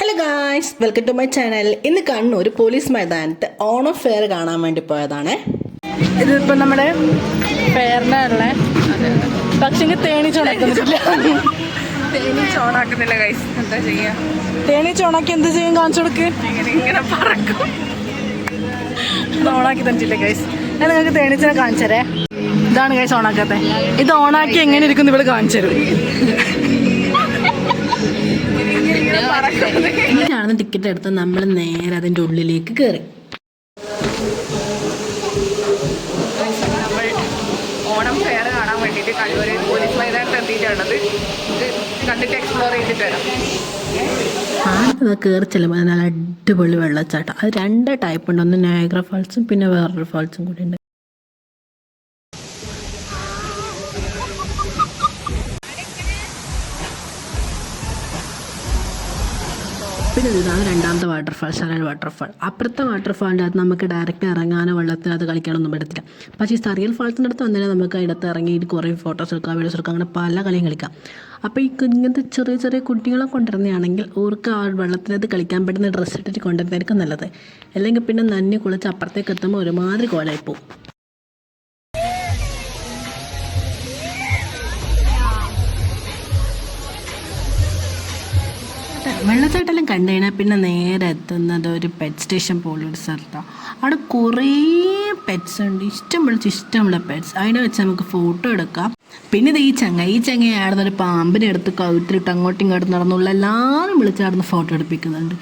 Hello guys, welcome to my channel. ഇന്ന് Kannur police മൈതാനത്ത് Onam fair കാണാൻ വേണ്ടി പോയതാണ്. ഇതിപ്പോൾ നമ്മുടെ ഫെയറിനുള്ള പക്ഷേ തേനീച്ചോണാക്കുന്നില്ല. തേനീച്ചോണാക്കുന്നില്ല ഗൈസ്, എന്താ ചെയ്യാ? തേനീച്ചോണാക്കി എന്ത് ചെയ്യും? കാണിച്ചു കൊടുക്ക്. ഇങ്ങനെ പറക്കും. ഇത് ഓണാക്കി തന്നിട്ടില്ല ഗൈസ്. ഞാൻ നിങ്ങൾക്ക് തേനീച്ചനെ കാണിച്ചു തരേ. ഇതാണ് ഗൈസ് ഓണാക്കാത്ത. ഇത് ഓണാക്കി എങ്ങനെ ഇരിക്കുന്നു ഇവിടെ കാണിച്ചു തരും. ഇങ്ങനെയാണ് ടിക്കറ്റ് എടുത്ത് നമ്മൾ നേരെ അതിൻ്റെ ഉള്ളിലേക്ക് കയറി. നമ്മൾ ഓണം ഫെയർ കാണാൻ വേണ്ടിയിട്ട് കണ്ണൂർ പോലീസ് മൈതാനത്ത് എത്തിയിട്ടുള്ളത്. ഇത് കണ്ടിട്ട് എക്സ്പ്ലോർ ചെയ്തിട്ട് വരാം. ആദ്യം കയറി ചെല്ലുമ്പോൾ നല്ല അടിപൊളി വെള്ളച്ചാട്ടം. അത് രണ്ട് ടൈപ്പ് ഉണ്ട്. ഒന്ന് നയാഗ്ര ഫാൾസും പിന്നെ വേറൊരു ഫാൾസും കൂടി ഉണ്ട്. പിന്നെ ഇതാണ് രണ്ടാമത്തെ വാട്ടർഫാൾ, സരൽ വാട്ടർഫാൾ. അപ്പുറത്തെ വാട്ടർഫാളിൻ്റെ അകത്ത് നമുക്ക് ഡയറക്റ്റ് ഇറങ്ങാനോ വെള്ളത്തിനകത്ത് കളിക്കാനൊന്നും പറ്റത്തില്ല. പക്ഷേ ഈ സറിയൽ ഫാൾസിൻ്റെ അടുത്ത് വന്നാൽ നമുക്ക് അതിനകത്ത് ഇറങ്ങിയിട്ട് കുറേ ഫോട്ടോസ് എടുക്കാം, വീഡിയോസ് എടുക്കാം, അങ്ങനെ പല കളിയും കളിക്കാം. അപ്പോൾ ഈ ഇങ്ങനത്തെ ചെറിയ ചെറിയ കുട്ടികളെ കൊണ്ടുവരുന്നതാണെങ്കിൽ അവർക്ക് ആ വെള്ളത്തിനകത്ത് കളിക്കാൻ പറ്റുന്ന ഡ്രസ്സ് ഇട്ടിട്ട് കൊണ്ടുവരുന്നതായിരിക്കും നല്ലത്. അല്ലെങ്കിൽ പിന്നെ നന്ദി കുളിച്ച് അപ്പുറത്തേക്ക് എത്തുമ്പോൾ ഒരുമാതിരി കോലായിപ്പോവും. വെള്ളച്ചാട്ടമെല്ലാം കണ്ടു കഴിഞ്ഞാൽ പിന്നെ നേരെ എത്തുന്നത് ഒരു പെറ്റ് സ്റ്റേഷൻ പോലൊരു സ്ഥലത്താണ്. അവിടെ കുറേ പെറ്റ്സ് ഉണ്ട്, ഇഷ്ടമുള്ള പെറ്റ്സ്. അതിനെ വെച്ച് നമുക്ക് ഫോട്ടോ എടുക്കാം. പിന്നെ ഇത് ഈ ചങ്ങയാടുന്നൊരു പാമ്പിനെ എടുത്ത് കഴുത്തിലിട്ട് അങ്ങോട്ടും ഇങ്ങോട്ടും നടന്നുള്ള എല്ലാവരും വിളിച്ചാടുന്ന ഫോട്ടോ എടുപ്പിക്കുന്നുണ്ട്.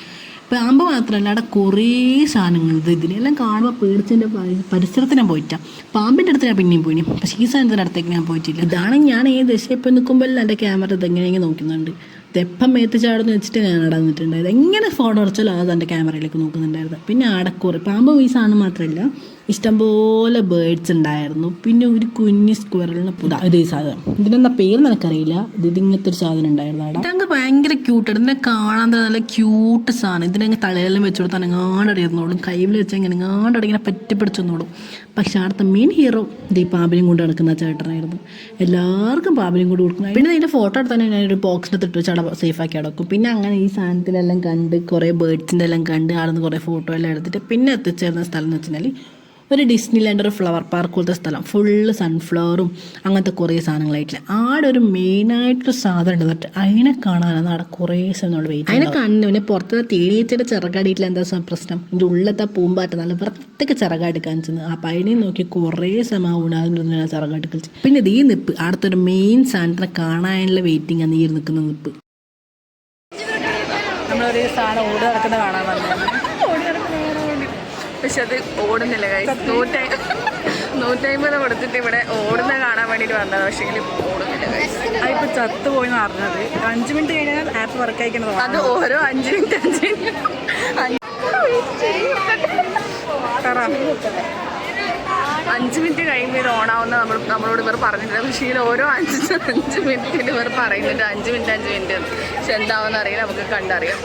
പാമ്പ് മാത്രമല്ല, അവിടെ കുറേ സാധനങ്ങളുണ്ട്. ഇതിനെല്ലാം കാണുമ്പോൾ പേടിച്ചതിൻ്റെ പരിസരത്ത് ഞാൻ പോയിട്ടാണ്. പാമ്പിൻ്റെ അടുത്ത് ഞാൻ പിന്നെയും പോയി, പക്ഷേ ഈ സാധനത്തിൻ്റെ അടുത്തേക്ക് ഞാൻ പോയിട്ടില്ല. ഇതാണ് ഞാൻ ഈ ദശ ഇപ്പം നിൽക്കുമ്പോൾ എൻ്റെ ക്യാമറ ഇതെങ്ങനെയെങ്കിലും നോക്കുന്നുണ്ട്. തെപ്പം മേത്ത് ചാടുന്ന് വെച്ചിട്ട് ഞാൻ അവിടെ വന്നിട്ടുണ്ടായത്. എങ്ങനെ ഫോട്ടോ അടിച്ചാലും അത് എൻ്റെ ക്യാമറയിലേക്ക് നോക്കുന്നുണ്ടായിരുന്നു. പിന്നെ അടക്കുറി പാമ്പ് ഈ സാധനം മാത്രമല്ല, ഇഷ്ടംപോലെ ബേർഡ്സ് ഉണ്ടായിരുന്നു. പിന്നെ ഒരു കുഞ്ഞ് സ്ക്വയറിന് ഇത് ഈ സാധനം, ഇതിനെന്താ പേര് എനിക്കറിയില്ല. ഇതിങ്ങനത്തെ ഒരു സാധനം ഉണ്ടായിരുന്നു അവിടെ. ഇതങ്ങ് ഭയങ്കര ക്യൂട്ടാണ്. ഇതിനെ കാണാൻ നല്ല ക്യൂട്ട് സാധനം. ഇതിനങ്ങ് തലയെല്ലാം വെച്ച് കൊടുത്താൽ അങ്ങാണ്ടടിയിരുന്നോളും, കൈയിൽ വെച്ച് ഇങ്ങനെ അങ്ങാണ്ടടി ഇങ്ങനെ പറ്റിപ്പിടിച്ചെന്നോളും. പക്ഷെ അവിടുത്തെ മെയിൻ ഹീറോ ഇത് ഈ പാമ്പിനെയും കൊണ്ട് നടക്കുന്ന ചേട്ടനായിരുന്നു. എല്ലാവർക്കും പാമ്പിനെയും കൊണ്ട് കൊടുക്കുന്നത്. പിന്നെ ഇതിൻ്റെ ഫോട്ടോ എടുത്താൽ ഞാനൊരു ബോക്സിനകത്ത് ഇട്ട് വെച്ച് അവിടെ സേഫാക്കി അടക്കും. പിന്നെ അങ്ങനെ ഈ സാധനത്തിലെല്ലാം കണ്ട് കുറേ ബേർഡ്സിൻ്റെ എല്ലാം കണ്ട് അവിടെ നിന്ന് കുറേ ഫോട്ടോ എല്ലാം എടുത്തിട്ട് പിന്നെ എത്തിച്ചേർന്ന സ്ഥലം എന്ന് വെച്ചാൽ ഒരു ഡിസ്നി ലാൻഡ്, ഒരു ഫ്ലവർ പാർക്ക് പോലത്തെ സ്ഥലം. ഫുള്ള് സൺഫ്ലവറും അങ്ങനത്തെ കുറേ സാധനങ്ങളായിട്ടില്ല. ആടെ ഒരു മെയിനായിട്ടൊരു സാധനം ഉണ്ട്. എന്നിട്ട് അതിനെ കാണാനാണ് അവിടെ കുറേ സമയം നമ്മൾ വെയിറ്റ്. അതിനെ കാണുന്നു. പിന്നെ പുറത്ത് തേനീച്ചയുടെ ചിറകാടിയിട്ടില്ല. എന്താ പ്രശ്നം? ഇതിൻ്റെ ഉള്ളത്തെ പൂമ്പാറ്റ നല്ല വൃത്തിക്ക് ചിറകായിട്ട് കാണിച്ചത്. ആ പൈനെ നോക്കി കുറേ സമയം ഊണാതിന് ചിറകായിട്ട് കളിച്ച്. പിന്നെ ഇത് ഈ നിപ്പ് അടുത്തൊരു ഒരു മെയിൻ സാധനത്തിനെ കാണാനുള്ള വെയിറ്റിംഗ് ആണ് ഈ നിൽക്കുന്ന നിപ്പ്. നമ്മളൊരു സാധനം ഓടി നടക്കുന്ന കാണാൻ വന്നത്. പക്ഷെ അത് ഓടുന്നില്ല ഗൈസ്. 150 കൊടുത്തിട്ട് ഇവിടെ ഓടുന്ന കാണാൻ വേണ്ടിയിട്ട് വന്നത്. പക്ഷേ ഓടുന്നില്ല ഗൈസ്. അതിപ്പോൾ ചത്തുപോയി എന്ന് പറഞ്ഞത് 5 മിനിറ്റ് കഴിഞ്ഞാൽ ആപ്പ് വർക്ക് അയക്കുന്നത്. അത് ഓരോ 5 മിനിറ്റ് 5 മിനിറ്റ് കഴിയുമ്പോൾ ഇത് ഓണാവുന്ന നമ്മളോട് ഇവർ പറഞ്ഞിട്ടില്ല. പക്ഷേ ഇതിൽ ഓരോ 5 മിനിറ്റിൽ ഇവർ പറയുന്നുണ്ട് 5 മിനിറ്റ്. പക്ഷെ എന്താവെന്ന് അറിയില്ല, നമുക്ക് കണ്ടറിയാം.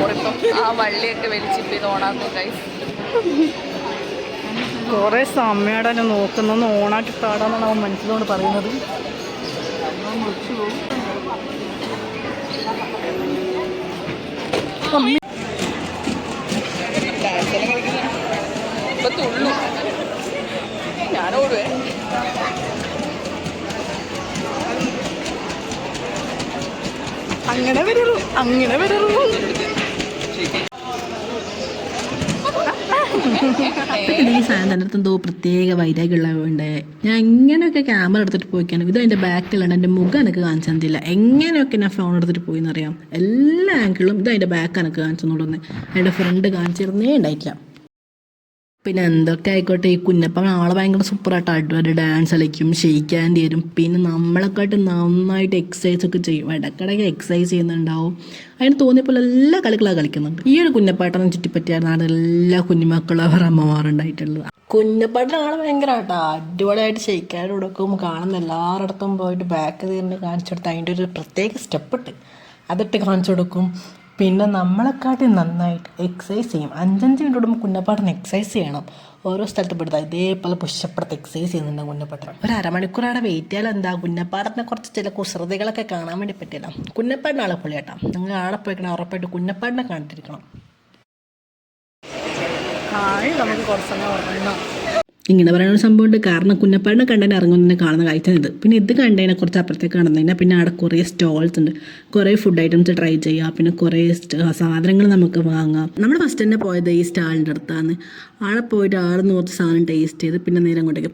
ഓറിപ്പം ആ വള്ളിയൊക്കെ വലിച്ചിട്ട് ഇത് ഓണാക്കും ഗൈസ്. കുറേ സമയമാണ് എന്നെ നോക്കുന്നൊന്ന് ഓണാക്കി താടാന്നാണ് അവൻ മനസ്സിലോട് പറയുന്നത്. ഇപ്പൊ തുള്ളു. ഞാനോടുവേ. അങ്ങനെ വരുള്ളൂ. ഈ സാധനം എന്തോ പ്രത്യേക വൈരാഗ്യമുള്ളതുകൊണ്ട് ഞാൻ എങ്ങനെയൊക്കെ ക്യാമറ എടുത്തിട്ട് പോയിക്കാണ്. ഇത് അതിൻ്റെ ബാക്കിലാണ്. എൻ്റെ മുഖം എനിക്ക് കാണിച്ചു തന്നില്ല. എങ്ങനെയൊക്കെ ഞാൻ ഫോൺ എടുത്തിട്ട് പോയി എന്നറിയാം. എല്ലാ ആംഗിളും ഇത് അതിൻ്റെ ബാക്ക് എനിക്ക് കാണിച്ചു തന്നോളൂ. അതിൻ്റെ ഫ്രണ്ട് കാണിച്ചിരുന്നേ ഉണ്ടായിട്ടില്ല. പിന്നെ എന്തൊക്കെ ആയിക്കോട്ടെ, ഈ കുഞ്ഞപ്പൻ ആളെ ഭയങ്കര സൂപ്പറായിട്ട് അടിപൊളി ഡാൻസ് കളിക്കും, ഷെയ്ക്കാൻ തരും. പിന്നെ നമ്മളെക്കാട്ട് നന്നായിട്ട് എക്സസൈസ് ഒക്കെ ചെയ്യും. ഇടയ്ക്കിടയ്ക്ക് എക്സസൈസ് ചെയ്യുന്നുണ്ടാവും. അതിന് തോന്നിയപ്പോൾ എല്ലാ കളികളാണ് കളിക്കുന്നുണ്ട്. ഈ ഒരു കുഞ്ഞപ്പാട്ടെന്ന് ചുറ്റിപ്പറ്റിയാണ് എല്ലാ കുഞ്ഞുമക്കളും അവർ അമ്മമാരുണ്ടായിട്ടുള്ളത്. കുഞ്ഞപ്പാട്ടിന് ആളെ ഭയങ്കര കേട്ടോ അടിപൊളിയായിട്ട് ഷെയ്ക്കാൻ കൊടുക്കും. കാണുന്ന എല്ലാവരുടെ പോയിട്ട് ബാക്ക് തീർന്ന് കാണിച്ചു കൊടുത്ത് അതിൻ്റെ ഒരു പ്രത്യേക സ്റ്റെപ്പ് ഇട്ട് അതിട്ട് കാണിച്ചു കൊടുക്കും. പിന്നെ നമ്മളെക്കാട്ടി നന്നായിട്ട് എക്സസൈസ് ചെയ്യും. 5 മിനിറ്റ് കൂടുമ്പോൾ കുഞ്ഞപ്പാടന് എക്സസൈസ് ചെയ്യണം. ഓരോ സ്ഥലത്ത് പെടുത്താം ഇതേപോലെ പുഷപ്പെടുത്ത് എക്സസൈസ് ചെയ്യുന്നുണ്ട് കുഞ്ഞപ്പാട്ടൻ. ഒരു അരമണിക്കൂർ അവിടെ വെയിറ്റ് ചെയ്യാൻ എന്താ കുഞ്ഞപ്പാടനെ കുറച്ച് ചില കുസൃതികളൊക്കെ കാണാൻ വേണ്ടി പറ്റില്ല. കുഞ്ഞപ്പാടിന് ആളെ പൊളിയാട്ടാ. നിങ്ങൾ ആളെ പോയിക്കണം ഉറപ്പായിട്ട് കുഞ്ഞപ്പാടിനെ കണ്ടിരിക്കണം. നമുക്ക് കുറച്ച് സമയം ഉറങ്ങണം. ഇങ്ങനെ പറയുന്ന ഒരു സംഭവമുണ്ട്. കാരണം കുഞ്ഞപ്പാടിനെ കണ്ടതിന് ഇറങ്ങുന്നതിനെ കാണുന്ന കാഴ്ച ഇത്. പിന്നെ ഇത് കണ്ടതിനെ കുറച്ച് അപ്പുറത്തേക്ക് കടന്നതിനാൽ പിന്നെ അവിടെ കുറേ സ്റ്റോൾസ് ഉണ്ട്. കുറേ ഫുഡ് ഐറ്റംസ് ട്രൈ ചെയ്യുക. പിന്നെ കുറേ സാധനങ്ങൾ നമുക്ക് വാങ്ങാം. നമ്മൾ ഫസ്റ്റ് തന്നെ പോയത് ഈ സ്റ്റാളിൻ്റെ അടുത്താണ്. അവിടെ പോയിട്ട് ആടുന്ന് കുറച്ച് സാധനം ടേസ്റ്റ് ചെയ്ത് പിന്നെ നേരെ അങ്ങോട്ടേക്ക്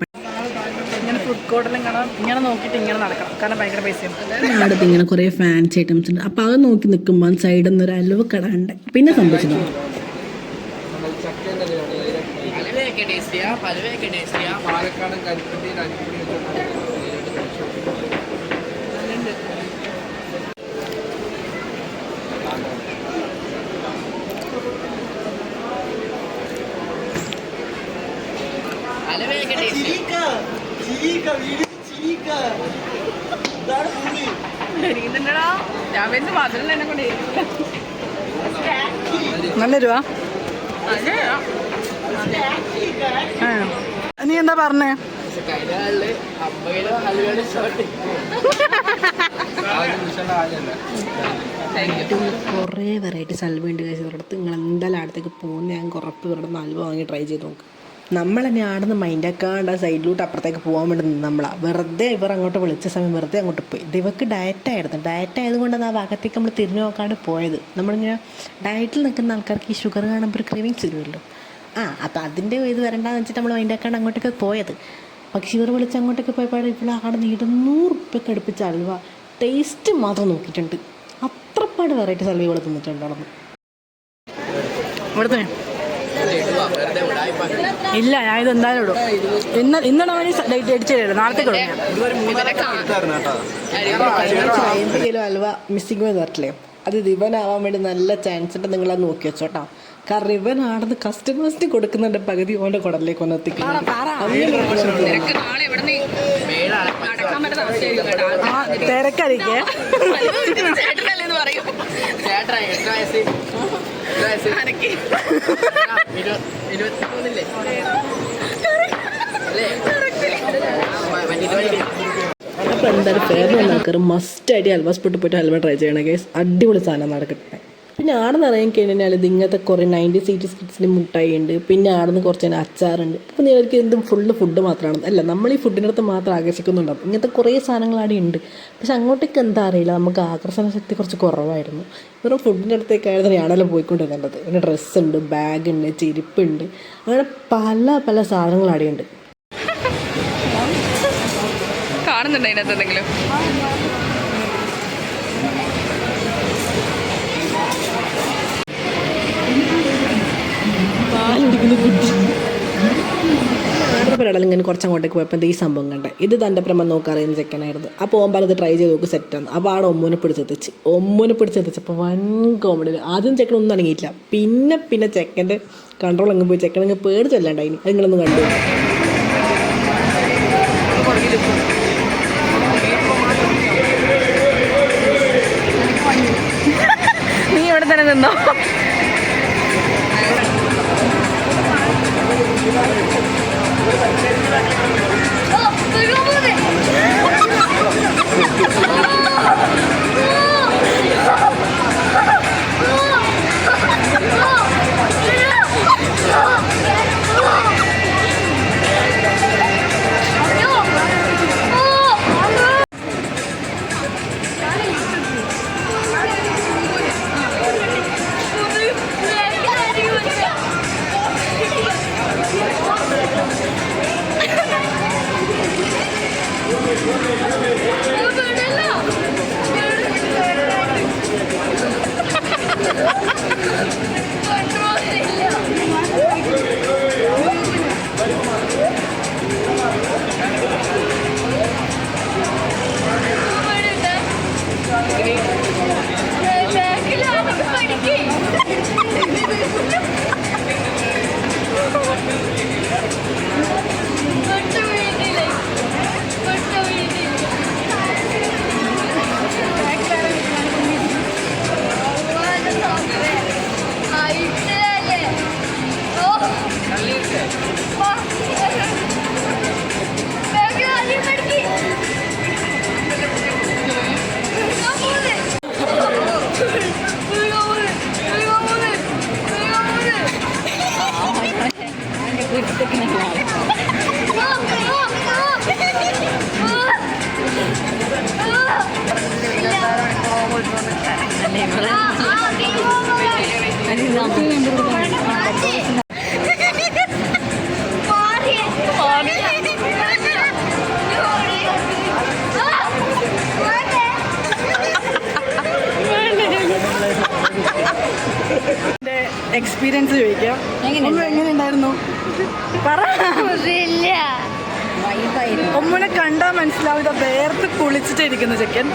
ഇങ്ങനെ ഫുഡ് കോർട്ടിലും കാണാം. ഇങ്ങനെ നോക്കിയിട്ട് ഇങ്ങനെ നടക്കണം. കാരണം ഭയങ്കര പൈസയാണ്. അടുത്ത് ഇങ്ങനെ കുറേ ഫാൻസി ഐറ്റംസ് ഉണ്ട്. അപ്പോൾ അത് നോക്കി നിൽക്കുമ്പോൾ സൈഡിൽ നിന്ന് ഒരു അലുവ കട ഉണ്ട്. പിന്നെ സംഭവിച്ചത് പാലക്കാടൻ കരിപ്പട്ടിയിൽ അരിപ്പൊടി നല്ല രൂപ. നീ എന്താ പറഞ്ഞേ? കുറേ വെറൈറ്റീസ് അൽവ ഉണ്ട് കഴിച്ച് ഇവരുടെ നിങ്ങൾ എന്തായാലും അടുത്തേക്ക് പോകുന്ന ഞാൻ കുറപ്പ് ഇവരുടെ അൽവ വാങ്ങി ട്രൈ ചെയ്ത് നോക്ക്. നമ്മൾ തന്നെ ആടുന്ന് മൈൻഡാക്കാണ്ട് ആ സൈഡിലോട്ട് അപ്പുറത്തേക്ക് പോകാൻ വേണ്ടി നമ്മളാണ് വെറുതെ ഇവർ അങ്ങോട്ട് വിളിച്ച സമയം വെറുതെ അങ്ങോട്ട് പോയി. ഇത് ഇവർക്ക് ഡയറ്റായിരുന്നു. ഡയറ്റ് ആയതുകൊണ്ടാണ് ആ ഭാഗത്തേക്ക് നമ്മൾ തിരിഞ്ഞു നോക്കാണ്ട് പോയത്. നമ്മളിങ്ങനെ ഡയറ്റിൽ നിൽക്കുന്ന ആൾക്കാർക്ക് ഈ ഷുഗർ കാണുമ്പോൾ ഒരു ക്രേവിങ്സ് വരുമല്ലോ. അപ്പോൾ അതിൻ്റെ ഇത് വരണ്ടാന്ന് വെച്ചിട്ട് നമ്മൾ മൈൻഡാക്കാണ്ട് അങ്ങോട്ടേക്ക് പോയത്. പക്ഷേ ഇവർ വിളിച്ച് അങ്ങോട്ടേക്ക് പോയപ്പോൾ ഇവിടെ ആടെ 200 രൂപയ്ക്ക് അടുപ്പിച്ച അൽവ ടേസ്റ്റ് മാത്രം നോക്കിയിട്ടുണ്ട്. അത്രപ്പാട് വെറൈറ്റീസ് അൽവ ഇവിടെ തിന്നിട്ടുണ്ടായിരുന്നു. ഇവിടുത്തെ ഇല്ല, ഞാൻ ഇത് എന്തായാലും ഇടും. ഇന്നാണ് അവന് ഡേറ്റ് അടിച്ചു തരുന്നത്. നാളത്തേക്ക് കിലോ അൽവ മിസ്സിങ് പോയി തരട്ടില്ലേ, അത് ഇവനാവാൻ വേണ്ടി നല്ല ചാൻസ് ഉണ്ട്. നിങ്ങളത് നോക്കി വെച്ചോട്ടോ. കാരണം ഇവൻ ആടുന്ന് കസ്റ്റമേഴ്സിന് കൊടുക്കുന്നുണ്ട് പകുതി ഓൻ്റെ കുടലിലേക്ക് ഒന്ന് എത്തിക്കണം. തിരക്കടിക്കേ അപ്പോൾ എന്തായാലും ഫേവറേറ്റ് ഉണ്ടാക്കാറ് മസ്റ്റായിട്ട് ഹൽവ സ്പോട്ട് പോയിട്ട് ഹൽവ ട്രൈ ചെയ്യണം ഗൈസ്. അടിപൊളി സാധനം നടക്കട്ടെ. പിന്നെ ആടെ നിന്ന് ഇറങ്ങി കഴിഞ്ഞാൽ ഇത് ഇങ്ങനത്തെ കുറേ 90s 80s കിഡ്സിന് മുട്ടായി ഉണ്ട്. പിന്നെ ആടെ നിന്ന് കുറച്ച് അച്ചാറുണ്ട്. അപ്പോൾ നിങ്ങൾക്ക് എന്തും ഫുഡ് മാത്രമാണ് അല്ല, നമ്മൾ ഈ ഫുഡിൻ്റെ അടുത്ത് മാത്രം ആകർഷിക്കുന്നുണ്ടാവും. ഇങ്ങനത്തെ കുറേ സാധനങ്ങൾ അവിടെ ഉണ്ട്. പക്ഷെ അങ്ങോട്ടേക്ക് എന്താ അറിയില്ല, നമുക്ക് ആകർഷണ ശക്തി കുറച്ച് കുറവായിരുന്നു. വെറും ഫുഡിൻ്റെ അടുത്തേക്കായിരുന്നു ഞാനെല്ലാം പോയിക്കൊണ്ടിരുന്നത്. പിന്നെ ഡ്രസ്സുണ്ട്, ബാഗുണ്ട്, ചെരുപ്പുണ്ട്, അങ്ങനെ പല സാധനങ്ങൾ അവിടെയുണ്ട്. കാണുന്നുണ്ട് അതിനകത്ത് എന്തെങ്കിലും? ഒരാൾ ഇങ്ങനെ കുറച്ചങ്ങോട്ടേക്ക് പോയപ്പോൾ ഈ സംഭവം കണ്ടേ. ഇത് തൻ്റെ പ്രമം നോക്കാറിയുന്ന ചെക്കനായിരുന്നു. അപ്പോൾ പോകുമ്പോൾ അത് ട്രൈ ചെയ്ത് നോക്കി സെറ്റാണ്. അപ്പോൾ ആടെ ഒമ്മൂനെ പിടിച്ചെത്തിച്ചപ്പോൾ വൻ കോമഡി. ആദ്യം ചെക്കൻ ഒന്നും അടങ്ങിയിട്ടില്ല. പിന്നെ ചെക്കൻ്റെ കൺട്രോൾ അങ്ങ് പോയി. ചെക്കൻ അങ്ങ് പേടിച്ചല്ലാണ്ടായിന്. അത് നിങ്ങളൊന്ന് കണ്ടു. നീ ഇവിടെ തന്നെ നിന്നോ. എക്സ്പീരിയൻസ് ചോദിക്കാം. എങ്ങനെയുണ്ടായിരുന്നു പറ. ഒമ്മുനെ കണ്ടാൽ മനസ്സിലാവില്ല, വേർത്ത് കുളിച്ചിട്ടിരിക്കുന്ന ചെക്കൻ.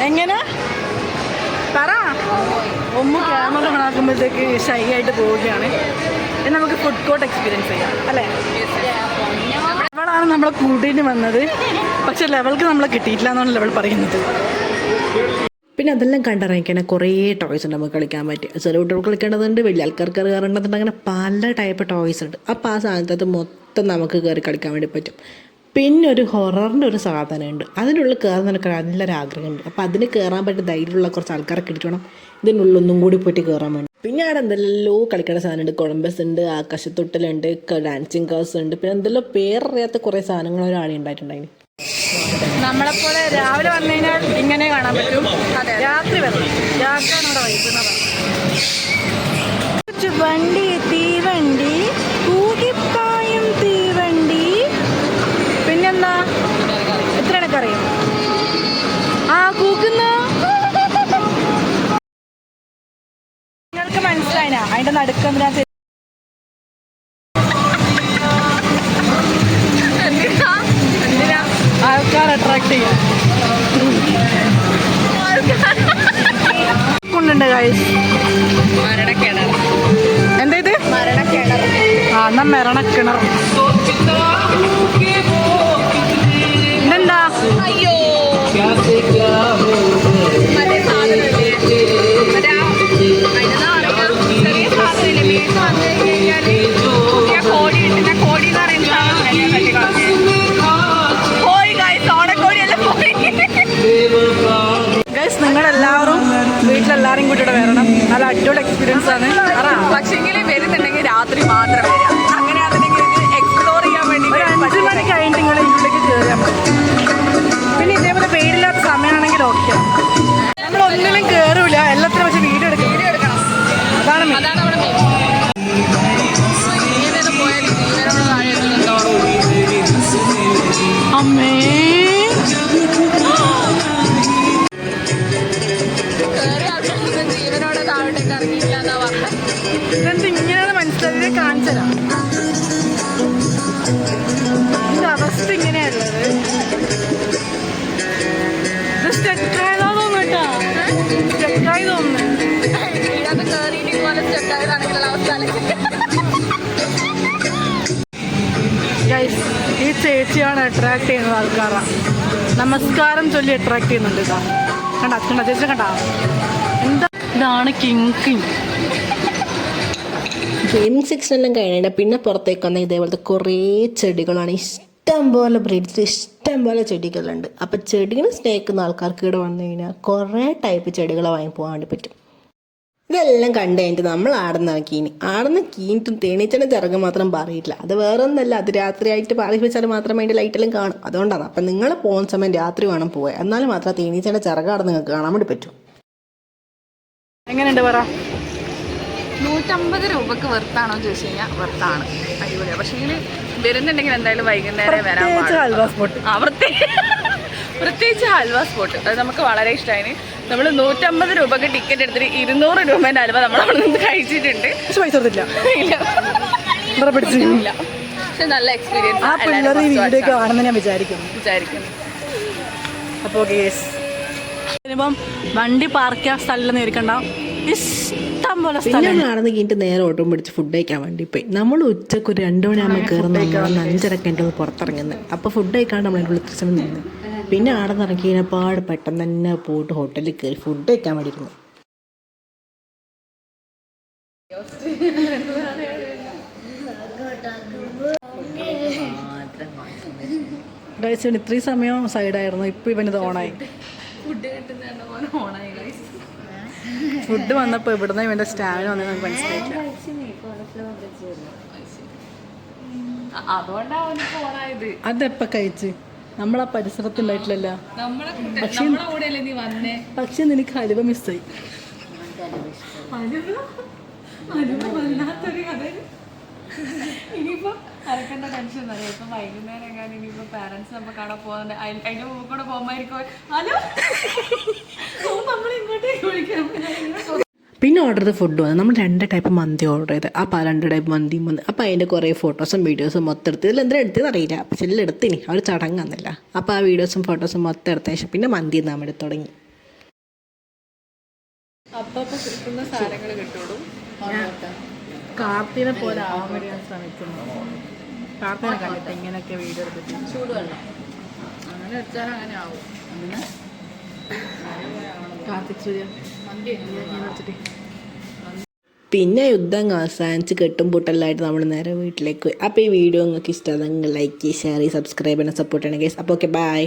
എങ്ങനെ പറ. ഒമ്മ ക്യാമറ ഓണാക്കുമ്പോഴത്തേക്ക് ഷൈ ആയിട്ട് പോവുകയാണ്. ഇനി നമുക്ക് ഫുഡ് കോർട്ട് എക്സ്പീരിയൻസ് ചെയ്യാം അല്ലേ? ലെവളാണ് നമ്മളെ കൂട്ടിയിട്ട് വന്നത്, പക്ഷെ ലെവൽക്ക് നമ്മളെ കിട്ടിയിട്ടില്ല എന്നാണ് ലെവൽ പറയുന്നത്. പിന്നെ അതെല്ലാം കണ്ടിറങ്ങിക്കണ കുറേ ടോയ്സ് ഉണ്ട് നമുക്ക് കളിക്കാൻ പറ്റും. ചെറിയ കുട്ടികൾക്ക് കളിക്കേണ്ടതുണ്ട്, വലിയ ആൾക്കാർക്ക് കയറേണ്ടതുണ്ട്, അങ്ങനെ പല ടൈപ്പ് ടോയ്സ് ഉണ്ട്. അപ്പോൾ ആ സാധനത്ത് മൊത്തം നമുക്ക് കയറി കളിക്കാൻ വേണ്ടി പറ്റും. പിന്നെ ഒരു ഹൊററിൻ്റെ ഒരു സാധനമുണ്ട്, അതിനുള്ളിൽ കയറാൻ എനിക്ക് നല്ലൊരു ആഗ്രഹമുണ്ട്. അപ്പോൾ അതിന് കയറാൻ പറ്റിയ ധൈര്യമുള്ള കുറച്ച് ആൾക്കാരെ കിട്ടിയിട്ട് വേണം ഇതിനുള്ളിൽ ഒന്നും കൂടി പോയിട്ട് കയറാൻ വേണ്ടി. പിന്നെ അവിടെ എന്തെല്ലോ കളിക്കേണ്ട സാധനമുണ്ട്. കൊളംബസ് ഉണ്ട്, ആകാശത്തൊട്ടിലുണ്ട്, ഡാൻസിങ് കാസ് ഉണ്ട്, പിന്നെ എന്തെല്ലോ പേരറിയാത്ത കുറേ സാധനങ്ങൾ ഒരാളെ ഉണ്ടായിട്ടുണ്ടായിരുന്നു. നമ്മളെപ്പോലെ രാവിലെ വന്നു കഴിഞ്ഞാൽ ഇങ്ങനെ കാണാൻ പറ്റും, രാത്രി വരണം. രാത്രിയാണ് ഇവിടെ വൈകുന്നത്. വണ്ടി, തീവണ്ടി, കൂകിപ്പായും തീവണ്ടി, പിന്നെന്താ എത്ര എനക്കറിയാം. ആ കൂക്കുന്ന നിങ്ങൾക്ക് മനസ്സിലായിനാ അതിന്റെ നടുക്കതിനകത്ത് ആൾക്കാർ അട്രാക്ട് ചെയ്യാം കൊണ്ടുണ്ട് ഗൈസ്. എന്താ ഇത്? ആ എന്നാ മരണക്കിണർ. ഇതെന്താ? നിങ്ങളെല്ലാവരും വീട്ടിലെല്ലാവരും കൂടി ഇവിടെ വരണം. നല്ല അടിപൊളി എക്സ്പീരിയൻസ് ആണ്. പക്ഷെങ്കിൽ വരുന്നുണ്ടെങ്കിൽ രാത്രി മാത്രം വരാം. അങ്ങനെ അതിനെങ്കിൽ എക്സ്പ്ലോർ ചെയ്യാൻ വേണ്ടി ഒരു 5 മണി കഴിഞ്ഞിട്ട് നിങ്ങൾ ഇതിലേക്ക് കയറിയാൽ മതി. പിന്നെ ഇതേപോലെ പേരില്ലാത്ത സമയമാണെങ്കിൽ ഓക്കെ. നമ്മളൊന്നിനും കയറൂല, എല്ലാത്തിനും പക്ഷെ വീഡിയോ എടുക്കണം. അതാണ് അവിടെ അമ്മേ. ജീവനോടെ താഴോട്ടേക്ക് ഇറങ്ങിയില്ല എന്നാ പറഞ്ഞത്. ഇതെന്ത് ഇങ്ങനെയാണ് മനസ്സിലായത്? കാണിച്ചരാ. ഇതിന്റെ അവസ്ഥ ഇങ്ങനെയുള്ളത്. ഇത് സ്റ്റെക്കായതാ തോന്നുട്ടാ, സ്റ്റെക്കായി തോന്നുന്നു. അത് കയറിയിട്ട് ഇതുപോലെ സ്റ്റെക്കായതാണെങ്കിലുള്ള അവസ്ഥ. ഈ ചേച്ചിയാണ് അട്രാക്ട് ചെയ്യുന്നത് ആൾക്കാരാ. നമസ്കാരം ചൊല്ലി അട്രാക്ട് ചെയ്യുന്നുണ്ട്. ഇതാ കണ്ട കണ്ട ചേച്ചി കണ്ട. എന്താ ഇതാണ് കിങ്. ഗെയിമിംഗ് സെക്ഷനെല്ലാം കഴിഞ്ഞിട്ട് പിന്നെ പുറത്തേക്ക് വന്ന ഇതേപോലത്തെ കുറേ ചെടികളാണ്. ഇഷ്ടം പോലെ ബ്രീഡ്സ്, ഇഷ്ടം പോലെ ചെടികളുണ്ട്. അപ്പോൾ ചെടികൾ സ്നേഹിക്കുന്ന ആൾക്കാർക്ക് ഇവിടെ വന്നു കഴിഞ്ഞാൽ കുറേ ടൈപ്പ് ചെടികൾ വാങ്ങി പോകാൻ വേണ്ടി പറ്റും. ഇതെല്ലാം കണ്ടു കഴിഞ്ഞിട്ട് നമ്മൾ ആടുന്ന കീനിട്ടും തേനീച്ചയുടെ ചിറക് മാത്രം പറയില്ല. അത് വേറെ ഒന്നല്ല, അത് രാത്രിയായിട്ട് പാറി വെച്ചാൽ മാത്രം അതിൻ്റെ ലൈറ്റെല്ലാം കാണും. അതുകൊണ്ടാണ്. അപ്പം നിങ്ങൾ പോകുന്ന സമയം രാത്രി വേണം പോയാൽ, എന്നാലും മാത്രമേ തേനീച്ചയുടെ ചിറകാട് നിങ്ങൾക്ക് കാണാൻ വേണ്ടി പറ്റും. എങ്ങനെയുണ്ട് പറ? 150 രൂപക്ക് വെർത്താണോ എന്ന് ചോദിച്ചു കഴിഞ്ഞാൽ വെർത്താണ്, അടിപൊളിയാണ്. പക്ഷേ ഇങ്ങനെ വരുന്നുണ്ടെങ്കിൽ എന്തായാലും വൈകുന്നേരം വരാൻ ഹൽവ സ്പോട്ട്. പ്രത്യേകിച്ച് ഹൽവ സ്പോട്ട് അത് നമുക്ക് വളരെ ഇഷ്ടമായി. നമ്മൾ 150 രൂപക്ക് ടിക്കറ്റ് എടുത്തിട്ട് 200 രൂപേൻ്റെ ഹൽവ നമ്മൾ അവിടെ നിന്ന് കഴിച്ചിട്ടുണ്ട്. പൈസ കൊടുത്തില്ല, പക്ഷെ നല്ല എക്സ്പീരിയൻസ്. ആ പിള്ളേർ ഈ വീഡിയോ കാണുമെന്ന് ഞാൻ വിചാരിക്കുന്നു. അപ്പോൾ കേസ് ഇനിയിപ്പം വണ്ടി പാർക്ക് ചെയ്യാൻ സ്ഥലം നേരിക്കണ്ട, ഇഷ്ടം പോലെ പിന്നെ നടന്ന് കഴിഞ്ഞിട്ട് നേരെ ഓട്ടോ പിടിച്ച് ഫുഡ് കഴിക്കാൻ വേണ്ടി പോയി. നമ്മൾ ഉച്ചക്ക് ഒരു 2 മണിയാകുമ്പോൾ കയറുന്ന 5:30 എൻ്റെ പുറത്തിറങ്ങുന്നത്. അപ്പോൾ ഫുഡ് കഴിക്കാണ്ട് നമ്മൾ അതിൻ്റെ ഉള്ളിൽ സമയം നിന്ന്. പിന്നെ ആടെ നിന്ന് ഇറങ്ങി കഴിഞ്ഞാൽ പെട്ടെന്ന് തന്നെ പോയിട്ട് ഹോട്ടലിൽ കയറി ഫുഡ് കഴിക്കാൻ വേണ്ടി ഇരുന്നു. ഇത്രയും സമയം സൈഡായിരുന്നു, ഇപ്പം ഇവനിത് ഓണായി. ഫുഡ് വന്നപ്പോൾ ഇവിടുന്ന് ഇവൻ്റെ സ്റ്റാമിന വന്നത് നമുക്ക് മനസ്സിലായില്ല. അതെപ്പോൾ കഴിച്ച് നമ്മളാ പരിസരത്തുണ്ടായിട്ടില്ലല്ലോ. പക്ഷെ നിനക്ക് ഹലുവ മിസ്സായി. ഇനിയിപ്പോൾ അരക്കേണ്ട ടെൻഷൻ അറിയാം. ഇപ്പം വൈകുന്നേരം എങ്ങാനും ഇനിയിപ്പോൾ പാരൻസ് നമ്മൾ കാണാൻ പോകുന്നുണ്ട്. അതിൻ്റെ മുമ്പ് കൂടെ പോകുമ്പോഴായിരിക്കും ഹലോ നമ്മൾ ഇങ്ങോട്ടേക്ക് വിളിക്കാം. പിന്നെ ഓർഡർ ചെയ്ത ഫുഡ് വന്നു. നമ്മൾ 2 ടൈപ്പ് മന്തി ഓർഡർ ചെയ്ത്. അപ്പോൾ ആ 2 ടൈപ്പ് മന്തിയും വന്ന്. അപ്പോൾ അതിൻ്റെ കുറേ ഫോട്ടോസും വീഡിയോസും മൊത്തം എടുത്ത്. ഇതിൽ എന്തിനാ എടുത്തതെന്ന് അറിയില്ല, പക്ഷെ എല്ലാം എടുത്തിനി, അവർ ചടങ്ങാന്നില്ല. അപ്പോൾ ആ വീഡിയോസും ഫോട്ടോസും മൊത്തം എടുത്ത ശേഷം പിന്നെ മന്തി നാം എടുത്ത് തുടങ്ങി. അപ്പോൾ കിട്ടുന്ന സാധനങ്ങൾ കിട്ടുള്ളൂ. കാർത്തിനെ പോലെ ആവാൻ വേണ്ടി ഞാൻ ശ്രമിക്കുന്നു. കാർത്തിനെ കണ്ടിട്ട് ഇങ്ങനെയൊക്കെ വീഡിയോ എടുത്തിട്ട് ചൂടുവെള്ളം അങ്ങനെ വെച്ചാൽ അങ്ങനെ ആവും. അങ്ങനെ കാർത്തിക് സൂര്യ മന്തി ഞാൻ വെച്ചിട്ട് പിന്നെ യുദ്ധം അവസാനിച്ച് കെട്ടും പൂട്ടലായിട്ട് നമ്മൾ നേരെ വീട്ടിലേക്ക് പോയി. അപ്പോൾ ഈ വീഡിയോ നിങ്ങൾക്ക് ഇഷ്ടമാണെങ്കിൽ ലൈക്ക് ചെയ്യുക, ഷെയർ ചെയ്യുക, സബ്സ്ക്രൈബ് ചെയ്യണം, സപ്പോർട്ട് ചെയ്യണം ഗൈസ്. അപ്പോൾ ഓക്കെ, ബൈ.